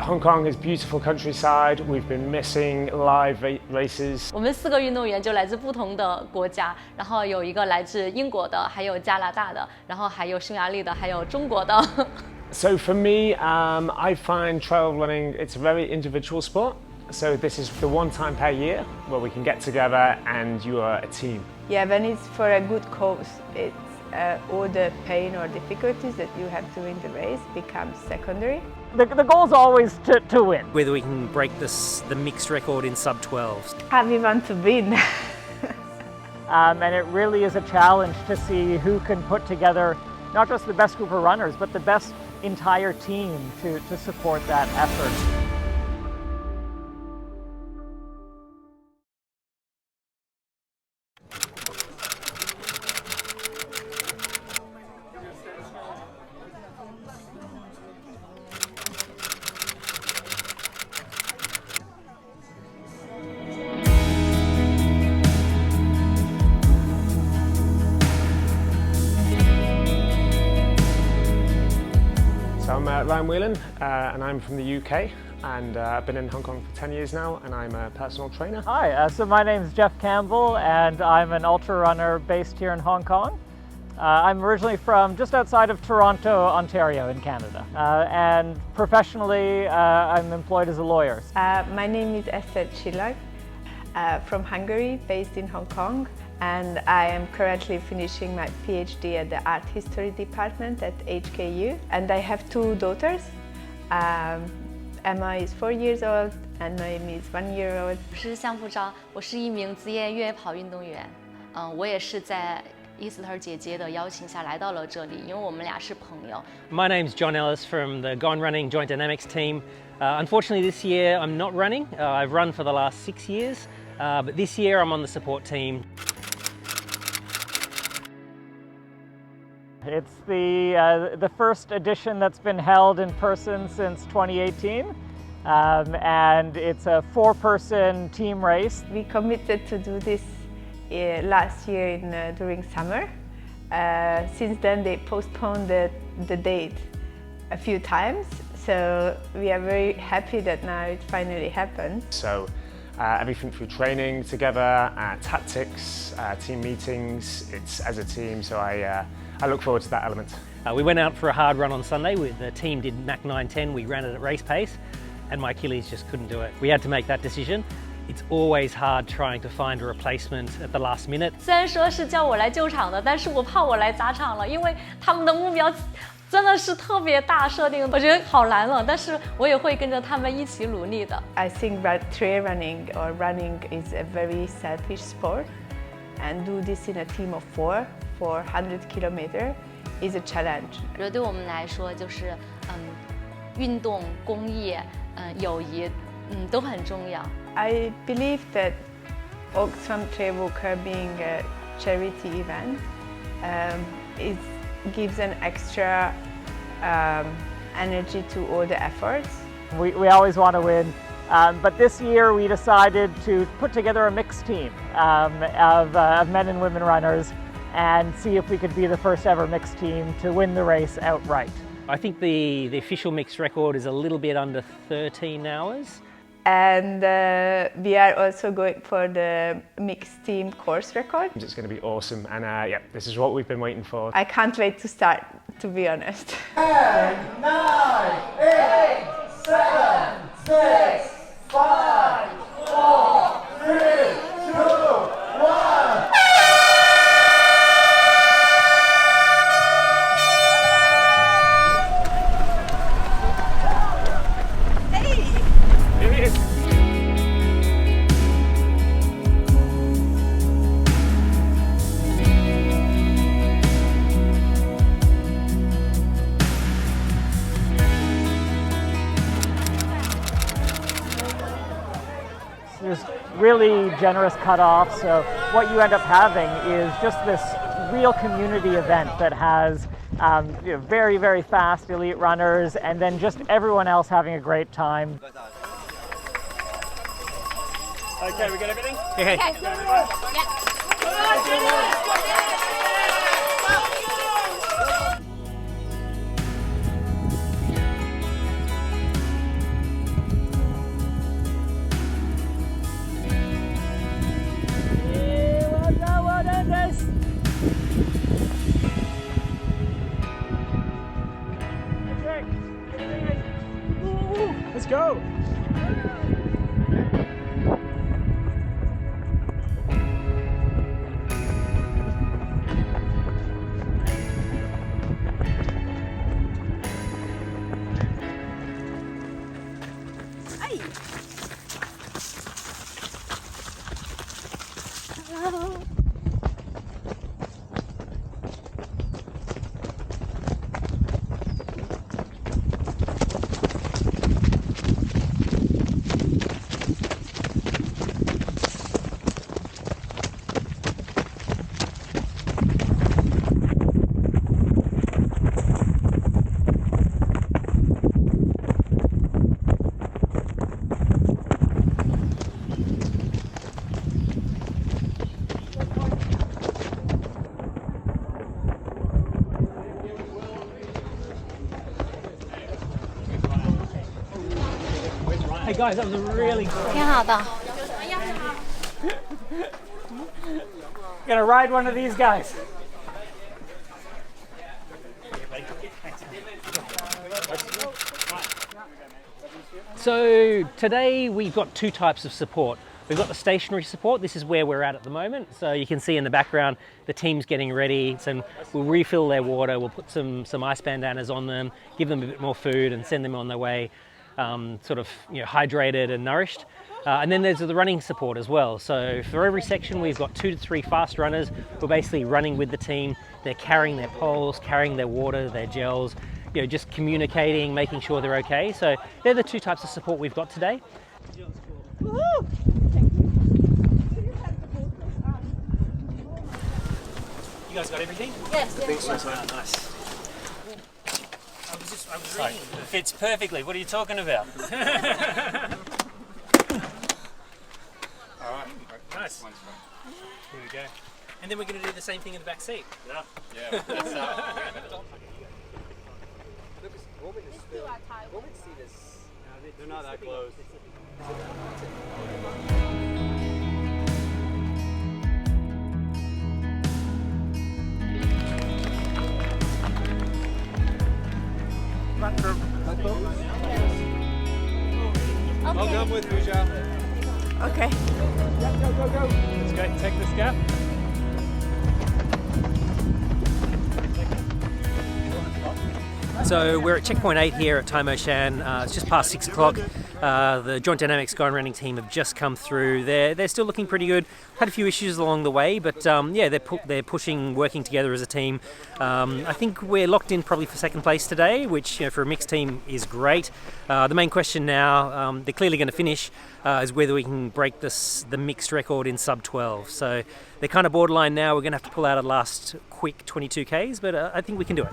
Hong Kong is beautiful countryside. We've been missing live races. 我们4个运动员就来自不同的国家，然后有一个来自英国的，还有加拿大的，然后还有匈牙利的，还有中国的。So for me, I find trail running, it's a very individual sport. So this is the one time per year where we can get together and you are a team. Yeah, when it's for a good cause, it's all the pain or difficulties that you have to win the race becomes secondary. The goal is always to win. Whether we can break the mixed record in sub-12s. We want to win. And it really is a challenge to see who can put together not just the best group of runners, but the best entire team to support that effort. So I'm Ryan Whelan and I'm from the UK and I've been in Hong Kong for 10 years now and I'm a personal trainer. Hi, so my name is Jeff Campbell and I'm an ultra runner based here in Hong Kong. I'm originally from just outside of Toronto, Ontario in Canada. And professionally, I'm employed as a lawyer. My name is Esther Csillag, from Hungary, based in Hong Kong. And I am currently finishing my PhD at the Art History Department at HKU. And I have 2 daughters. Emma is 4 years old and Noemi is 1 year old. 我是向富昭，我是一名职业越野跑运动员。我也是在伊斯特尔姐姐的邀请下来到了这里，因为我们俩是朋友。My name's John Ellis from the Gone Running Joint Dynamics team. Unfortunately this year I'm not running. I've run for the last 6 years, but this year I'm on the support team. It's the first edition that's been held in person since 2018, and it's a 4-person team race. We committed to do this last year during summer. Since then they postponed the date a few times, so we are very happy that now it finally happened. So everything through training together, tactics, team meetings, it's as a team, so I look forward to that element. We went out for a hard run on Sunday. The team did MAC 9:10. We ran it at race pace and my Achilles just couldn't do it. We had to make that decision. It's always hard trying to find a replacement at the last minute. 虽然说是叫我来救场的，但是我怕我来砸场了，因为他们的目标真的是特别大设定，我觉得好难了，但是我也会跟着他们一起努力的。I think trail running or running is a very selfish sport, and do this in a team of 4 for 100 kilometers is a challenge. 我觉得对我们来说，就是运动、公益、友谊，都很重要。I believe that Oxfam Trail Walker being a charity event gives an extra energy to all the efforts. We always want to win, but this year we decided to put together a mixed team of men and women runners and see if we could be the first ever mixed team to win the race outright. I think the official mixed record is a little bit under 13 hours. And we are also going for the mixed team course record. It's going to be awesome and yeah, this is what we've been waiting for. I can't wait to start, to be honest. 10, 9, 8, 7, 6, 5, 4, 3, 2, 1. There's really generous cutoffs, so what you end up having is just this real community event that has very, very fast elite runners and then just everyone else having a great time. Okay, we got everything? Okay. Let's go. Hey guys, that was a really 挺好的。 Gonna ride one of these guys. So today we've got two types of support. We've got the stationary support. This is where we're at the moment. So you can see in the background the team's getting ready. So we'll refill their water. We'll put some ice bandanas on them, give them a bit more food, and send them on their way, sort of hydrated and nourished. And then there's the running support as well. So for every section we've got 2 to 3 fast runners who are basically running with the team. They're carrying their poles, carrying their water, their gels, just communicating, making sure they're okay. So they're the two types of support we've got today. Woo! You guys got everything? Yes. Nice. I was reading. It fits perfectly. What are you talking about? All right. Nice. Here we go. And then we're going to do the same thing in the back seat. Yeah. They're not that close. I'll come with you, Michelle. Okay. Go. Let's go. Take this gap. So we're at checkpoint 8 here at Time O'Shan. It's just past 6 o'clock. The Joint Dynamics Sky Running team have just come through. They're still looking pretty good. Had a few issues along the way, but yeah, they're pushing, working together as a team. I think we're locked in probably for second place today, which for a mixed team is great. The main question now, they're clearly going to finish, is whether we can break the mixed record in sub 12. So they're kind of borderline now. We're going to have to pull out a last quick 22 Ks, but I think we can do it.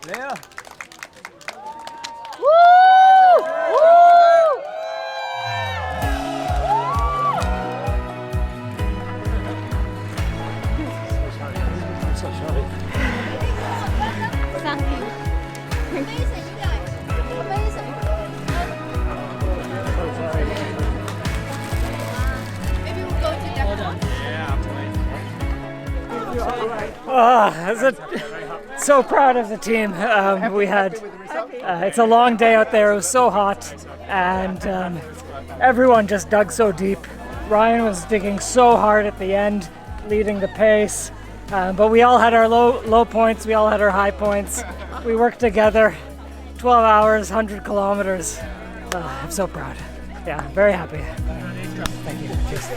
Yeah. Thank you. Amazing, you guys. Amazing. Maybe we'll go to Denmark. So proud of the team. We had it's a long day out there. It was so hot, and everyone just dug so deep. Ryan was digging so hard at the end, leading the pace. But we all had our low points. We all had our high points. We worked together. 12 hours, 100 kilometers. I'm so proud. Yeah, very happy. Thank you. Cheers.